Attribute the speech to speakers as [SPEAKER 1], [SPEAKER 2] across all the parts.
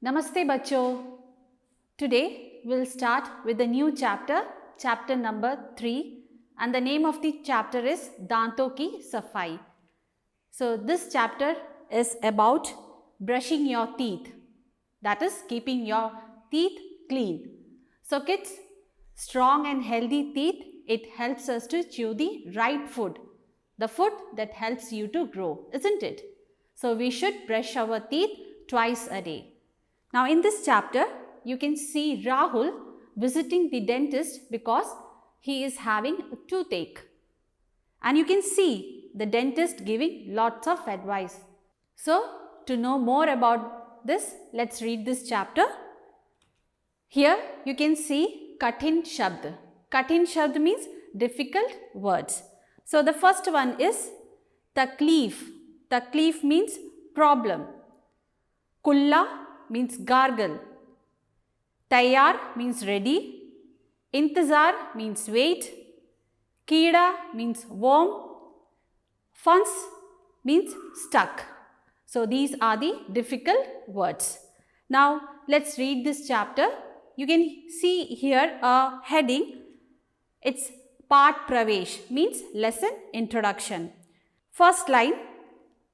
[SPEAKER 1] Namaste bachcho. Today we'll start with a new chapter, chapter number 3, and the name of the chapter is Danton ki Safai. So this chapter is about brushing your teeth, that is keeping your teeth clean. So kids, strong and healthy teeth, it helps us to chew the right food, the food that helps you to grow, isn't it? So we should brush our teeth twice a day. Now in this chapter, you can see Rahul visiting the dentist because he is having a toothache. And you can see the dentist giving lots of advice. So to know more about this, let's read this chapter. Here you can see Kathin Shabd. Kathin Shabd means difficult words. So the first one is Takleef. Takleef means problem. Kulla means gargle. Tayyar means ready. Intizar means wait. Keeda means worm. Fans means stuck. So these are the difficult words. Now let's read this chapter. You can see here a heading. It's Part Pravesh, means lesson introduction. First line,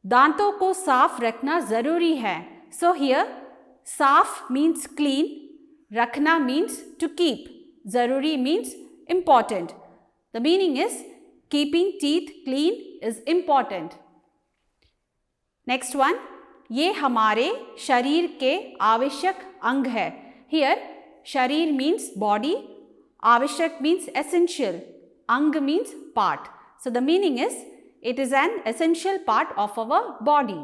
[SPEAKER 1] दांतों को साफ रखना जरूरी है. So here, साफ means clean, रखना means to keep, जरूरी means important. The meaning is keeping teeth clean is important. Next one, ये हमारे शरीर के आवश्यक अंग है. Here, शरीर means body, आवश्यक means essential, ang means part. So the meaning is it is an essential part of our body.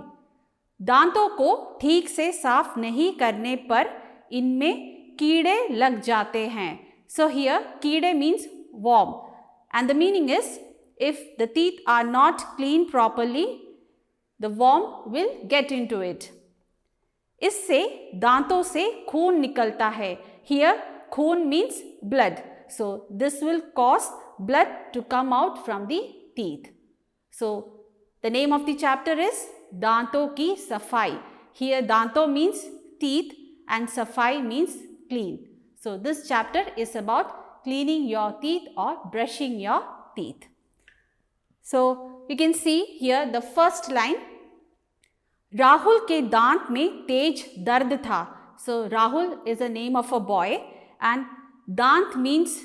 [SPEAKER 1] दांतों को ठीक से साफ नहीं करने पर इनमें कीड़े लग जाते हैं. So here कीड़े means worm and the meaning is if the teeth are not cleaned properly, the worm will get into it. इससे दांतों से खून निकलता है. Here खून means blood. So this will cause blood to come out from the teeth. So the name of the chapter is Danton ki Safai. Here Danton means teeth and Safai means clean. So this chapter is about cleaning your teeth or brushing your teeth. So we can see here the first line, Rahul ke दांत में तेज दर्द था. So Rahul is a name of a boy and दांत means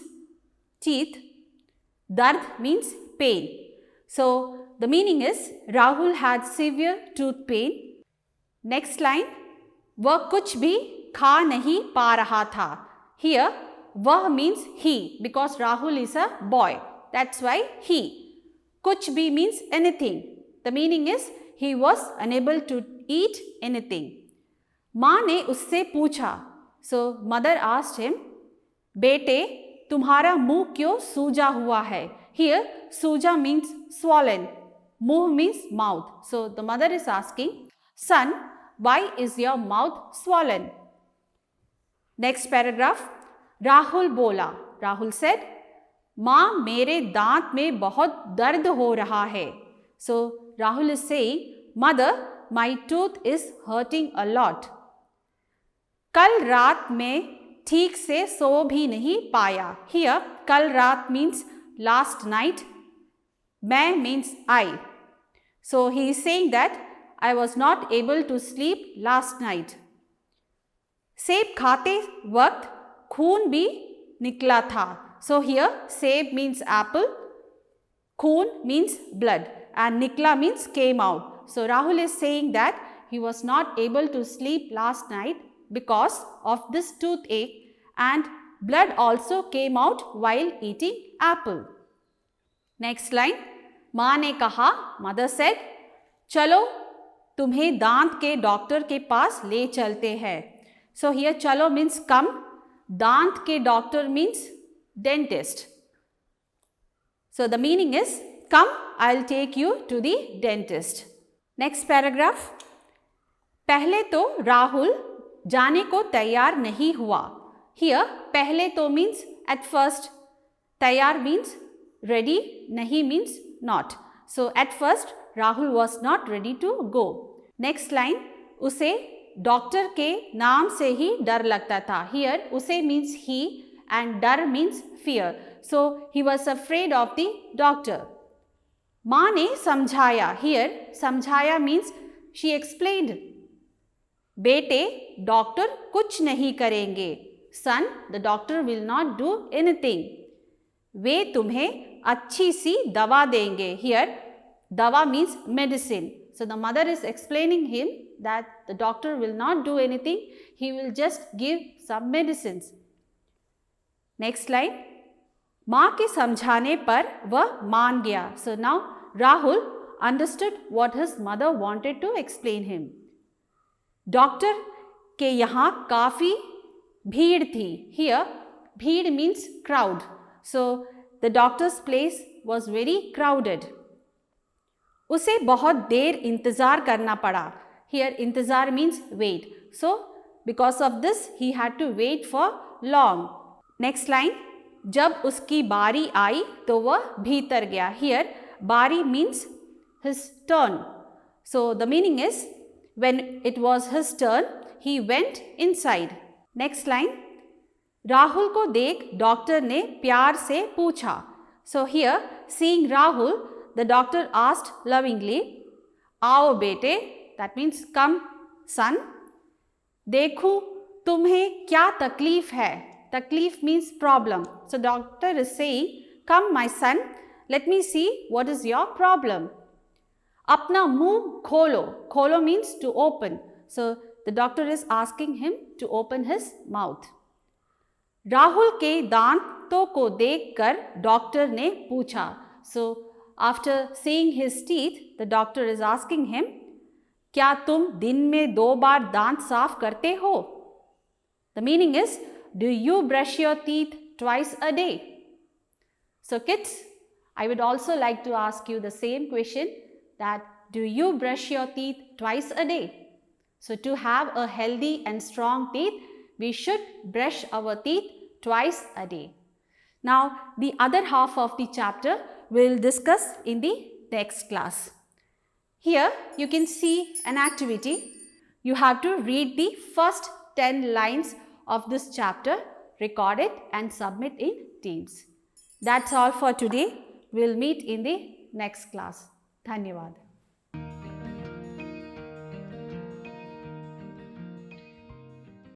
[SPEAKER 1] teeth, dard means pain. So the meaning is Rahul had severe tooth pain. Next line, वह कुछ भी खा नहीं पा रहा था. Here वह means he because Rahul is a boy. That's why he. कुछ भी means anything. The meaning is he was unable to eat anything. माँ ने उससे पूछा. So mother asked him, बेटे तुम्हारा मुंह क्यों सूजा हुआ है. Here सूजा means swollen, मुंह means mouth. So the mother is asking, son, why is your mouth swollen? Next paragraph, Rahul बोला. Rahul said, माँ मेरे दांत में बहुत दर्द हो रहा है. So Rahul is saying, mother, my tooth is hurting a lot. कल रात में ठीक से सो भी नहीं पाया. Here कल रात means last night, मैं means I. So he is saying that I was not able to sleep last night. सेब खाते वक्त खून भी निकला था. So here सेब means apple, खून means blood and nikla means came out. So Rahul is saying that he was not able to sleep last night because of this toothache and blood also came out while eating apple. Next line, माँ ने कहा, mother said, चलो तुम्हें दांत के doctor के पास ले चलते हैं. So here चलो means come, दांत के doctor means dentist. So the meaning is come, I'll take you to the dentist. Next paragraph, पहले तो राहुल जाने को तैयार नहीं हुआ. Here पहले तो means at first, तैयार means ready, nahi means not. So at first Rahul was not ready to go. Next line, उसे डॉक्टर के नाम से ही डर लगता था. Here उसे means he and डर means fear. So he was afraid of the doctor. माँ ने समझाया. Here समझाया means she explained. बेटे डॉक्टर कुछ नहीं करेंगे. Son, the doctor will not do anything. वे तुम्हें अच्छी सी दवा देंगे. Here dawa means medicine. So the mother is explaining him that the doctor will not do anything. He will just give some medicines. Next line. माँ के समझाने पर वह मान गया. So now Rahul understood what his mother wanted to explain him. Doctor के यहाँ काफ़ी भीड़ थी. Here भीड़ means crowd. So the doctor's place was very crowded. उसे बहुत देर इंतज़ार करना पड़ा. Here इंतज़ार means wait. So because of this he had to wait for long. Next line. जब उसकी बारी आई तो वह भीतर गया. Here बारी means his turn. So the meaning is when it was his turn he went inside. Next line. Rahul को देख डॉक्टर ने प्यार से पूछा. So here seeing Rahul, the doctor asked lovingly, आओ बेटे, that means come son. देखूं तुम्हें क्या तकलीफ है. तकलीफ means problem. So doctor is saying, come my son, let me see what is your problem. अपना मुंह खोलो. खोलो means to open. So the doctor is asking him to open his mouth. Rahul के दांतों को देखकर डॉक्टर ने पूछा. So after seeing his teeth, the doctor is asking him, क्या तुम दिन में 2 बार दांत साफ करते हो? The meaning is, do you brush your teeth twice a day? So kids, I would also like to ask you the same question, that do you brush your teeth twice a day? So to have a healthy and strong teeth, we should brush our teeth twice a day. Now the other half of the chapter we'll discuss in the next class. Here you can see an activity. You have to read the first 10 lines of this chapter, record it and submit in teams. That's all for today. We'll meet in the next class. Dhanyavad.